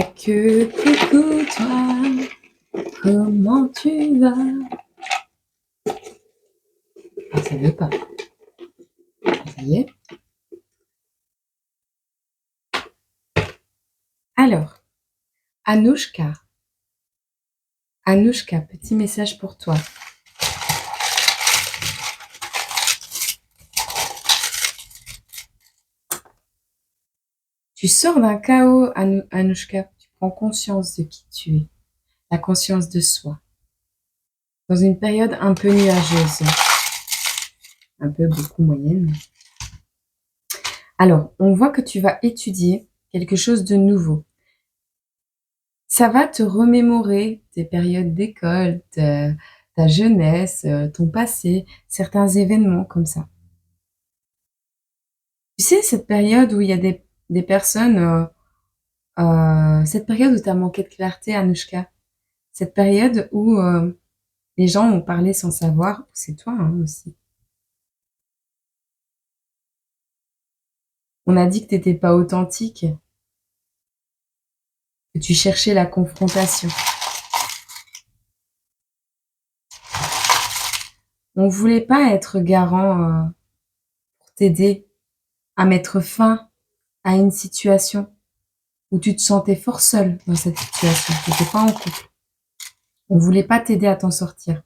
que coucou toi, comment tu vas? Ah, ça veut pas. Ça y est. Alors, Anouchka. Anouchka, petit message pour toi. Tu sors d'un chaos, Anouchka. Tu prends conscience de qui tu es, la conscience de soi. Dans une période un peu nuageuse, un peu beaucoup moyenne. Alors, on voit que tu vas étudier quelque chose de nouveau. Ça va te remémorer tes périodes d'école, ta jeunesse, ton passé, certains événements comme ça. Tu sais, cette période où il y a des personnes, cette période où tu as manqué de clarté, Anouchka, cette période où les gens ont parlé sans savoir, c'est toi hein, aussi. On a dit que tu n'étais pas authentique, que tu cherchais la confrontation. On voulait pas être garant pour t'aider à mettre fin à une situation où tu te sentais fort seule dans cette situation. Tu n'étais pas en couple. On voulait pas t'aider à t'en sortir.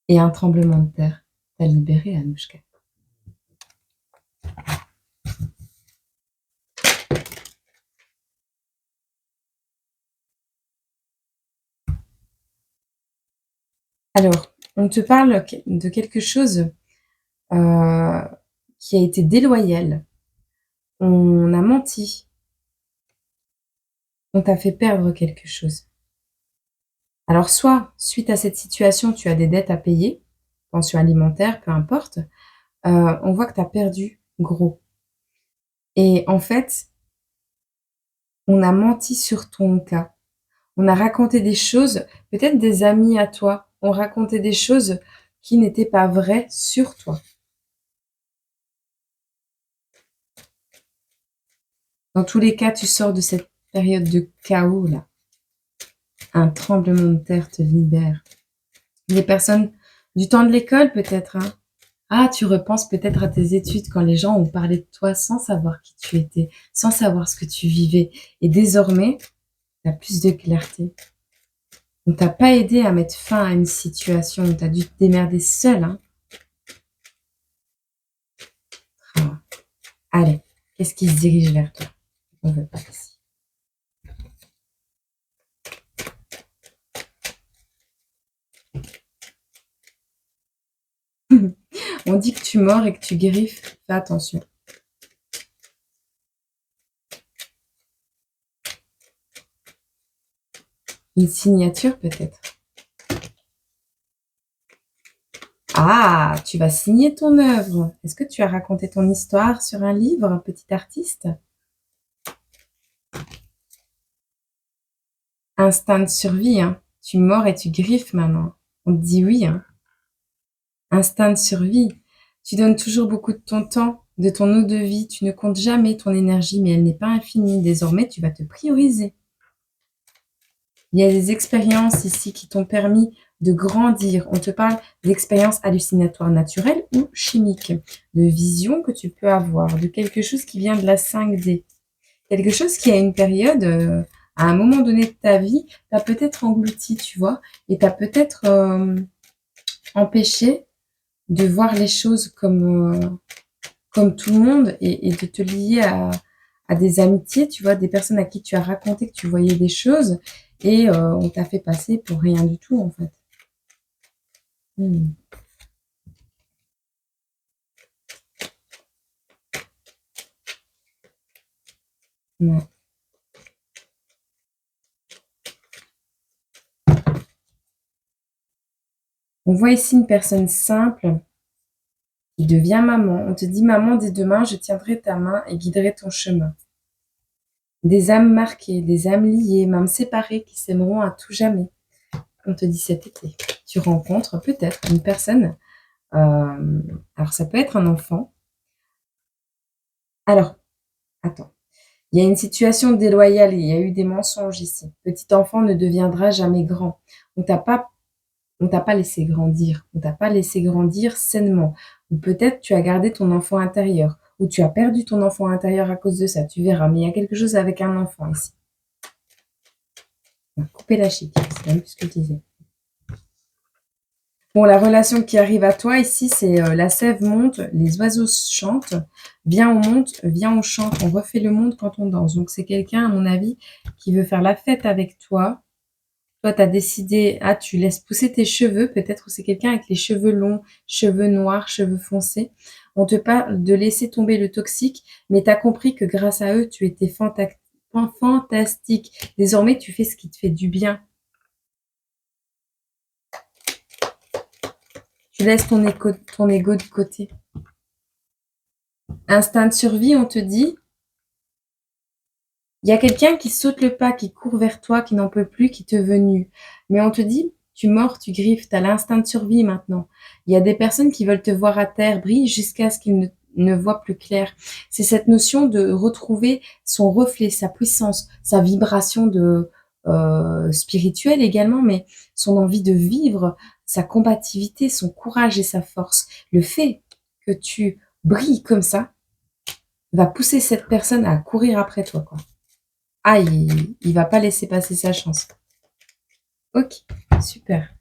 Et un tremblement de terre t'a libérée, Anouchka. Alors, on te parle de quelque chose qui a été déloyal. On a menti. On t'a fait perdre quelque chose. Alors, soit, suite à cette situation, tu as des dettes à payer, pension alimentaire, peu importe, on voit que tu as perdu gros. Et en fait, on a menti sur ton cas. On a raconté des choses, peut-être des amis à toi ont raconté des choses qui n'étaient pas vraies sur toi. Dans tous les cas, tu sors de cette période de chaos là. Un tremblement de terre te libère. Les personnes du temps de l'école peut-être, hein. Ah, tu repenses peut-être à tes études quand les gens ont parlé de toi sans savoir qui tu étais, sans savoir ce que tu vivais. Et désormais, tu as plus de clarté. On t'a pas aidé à mettre fin à une situation, tu as dû te démerder seul, hein. Ah. Allez, qu'est-ce qui se dirige vers toi? On veut pas ici. On dit que tu mords et que tu griffes. Fais attention. Une signature peut-être. Ah, tu vas signer ton œuvre. Est-ce que tu as raconté ton histoire sur un livre, petit artiste? Instinct de survie, hein. Tu mords et tu griffes maintenant. On te dit oui, hein. Instinct de survie. Tu donnes toujours beaucoup de ton temps, de ton eau de vie. Tu ne comptes jamais ton énergie, mais elle n'est pas infinie. Désormais, tu vas te prioriser. Il y a des expériences ici qui t'ont permis de grandir. On te parle d'expériences hallucinatoires naturelles ou chimiques, de visions que tu peux avoir, de quelque chose qui vient de la 5D. Quelque chose qui, à une période, à un moment donné de ta vie, t'a peut-être englouti, tu vois, et t'a peut-être empêché de voir les choses comme tout le monde et de te lier à des amitiés, tu vois, des personnes à qui tu as raconté que tu voyais des choses et on t'a fait passer pour rien du tout, en fait. Mmh. Ouais. On voit ici une personne simple qui devient maman. On te dit: «Maman, dès demain, je tiendrai ta main et guiderai ton chemin». Des âmes marquées, des âmes liées, même séparées, qui s'aimeront à tout jamais. On te dit cet été. Tu rencontres peut-être une personne, alors ça peut être un enfant. Alors, attends. Il y a une situation déloyale, il y a eu des mensonges ici. Petit enfant ne deviendra jamais grand. On t'a pas laissé grandir. On t'a pas laissé grandir sainement. Ou peut-être tu as gardé ton enfant intérieur. Ou tu as perdu ton enfant intérieur à cause de ça. Tu verras. Mais il y a quelque chose avec un enfant ici. On va couper la chic. C'est même ce que je disais. Bon, la relation qui arrive à toi ici, c'est la sève monte, les oiseaux chantent. Viens, on monte, viens, on chante. On refait le monde quand on danse. Donc, c'est quelqu'un, à mon avis, qui veut faire la fête avec toi. Toi, tu as décidé, tu laisses pousser tes cheveux. Peut-être que c'est quelqu'un avec les cheveux longs, cheveux noirs, cheveux foncés. On te parle de laisser tomber le toxique, mais tu as compris que grâce à eux, tu étais fantastique. Désormais, tu fais ce qui te fait du bien. Tu laisses ton ego de côté. Instinct de survie, on te dit, il y a quelqu'un qui saute le pas, qui court vers toi, qui n'en peut plus, qui te veut nu. Mais on te dit, tu mords, tu griffes, tu as l'instinct de survie maintenant. Il y a des personnes qui veulent te voir à terre, brille jusqu'à ce qu'ils ne voient plus clair. C'est cette notion de retrouver son reflet, sa puissance, sa vibration spirituelle également, mais son envie de vivre, sa combativité, son courage et sa force. Le fait que tu brilles comme ça va pousser cette personne à courir après toi, quoi. Il va pas laisser passer sa chance. Ok, super.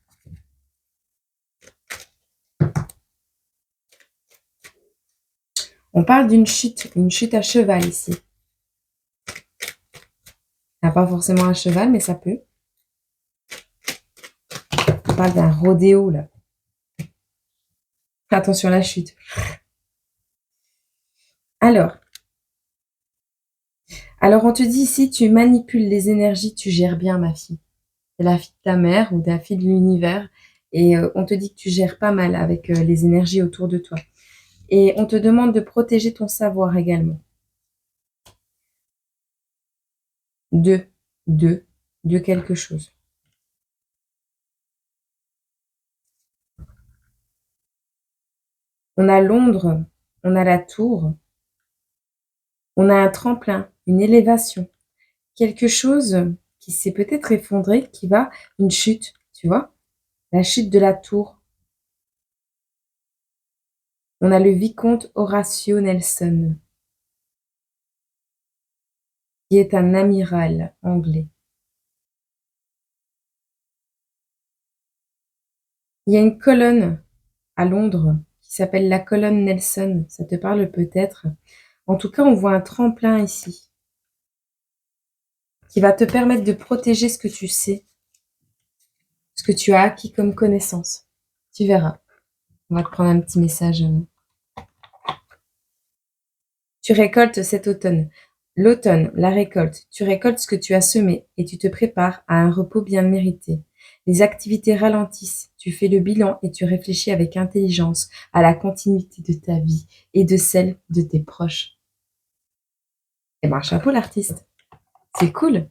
On parle d'une chute à cheval ici. Pas forcément un cheval, mais ça peut. On parle d'un rodéo, là. Attention à la chute. Alors, on te dit ici, tu manipules les énergies, tu gères bien, ma fille. C'est la fille de ta mère ou de la fille de l'univers. Et on te dit que tu gères pas mal avec les énergies autour de toi. Et on te demande de protéger ton savoir également. De quelque chose. On a Londres, on a la tour, on a un tremplin, une élévation, quelque chose qui s'est peut-être effondré, une chute, tu vois, la chute de la tour. On a le vicomte Horatio Nelson, qui est un amiral anglais. Il y a une colonne à Londres qui s'appelle la colonne Nelson, ça te parle peut-être. En tout cas, on voit un tremplin ici qui va te permettre de protéger ce que tu sais, ce que tu as acquis comme connaissance. Tu verras. On va te prendre un petit message. Tu récoltes cet automne. L'automne, la récolte. Tu récoltes ce que tu as semé et tu te prépares à un repos bien mérité. Les activités ralentissent. Tu fais le bilan et tu réfléchis avec intelligence à la continuité de ta vie et de celle de tes proches. Eh ben, chapeau l'artiste. C'est cool.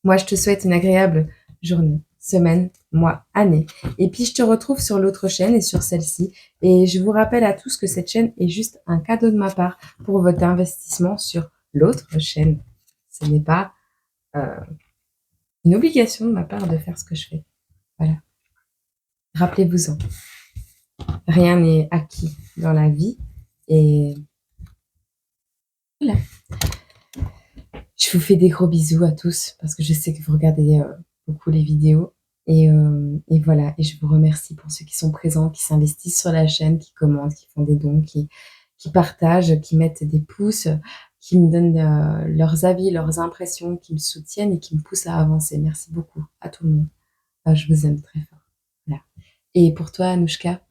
Moi, je te souhaite une agréable journée, semaine, mois, année. Et puis, je te retrouve sur l'autre chaîne et sur celle-ci. Et je vous rappelle à tous que cette chaîne est juste un cadeau de ma part pour votre investissement sur l'autre chaîne. Ce n'est pas une obligation de ma part de faire ce que je fais. Voilà. Rappelez-vous-en. Rien n'est acquis dans la vie. Et voilà. Je vous fais des gros bisous à tous parce que je sais que vous regardez beaucoup les vidéos. Et voilà, et je vous remercie pour ceux qui sont présents, qui s'investissent sur la chaîne, qui commentent, qui font des dons, qui partagent, qui mettent des pouces, qui me donnent leurs avis, leurs impressions, qui me soutiennent et qui me poussent à avancer. Merci beaucoup à tout le monde. Je vous aime très fort. Voilà. Et pour toi, Anouchka,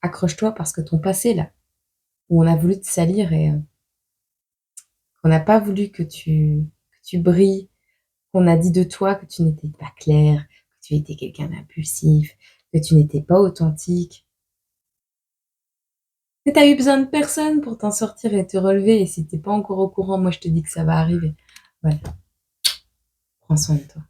accroche-toi parce que ton passé, là, où on a voulu te salir et qu'on n'a pas voulu que tu brilles, qu'on a dit de toi que tu n'étais pas clair, que tu étais quelqu'un d'impulsif, que tu n'étais pas authentique. Que tu as eu besoin de personne pour t'en sortir et te relever. Et si tu n'es pas encore au courant, moi je te dis que ça va arriver. Voilà. Prends soin de toi.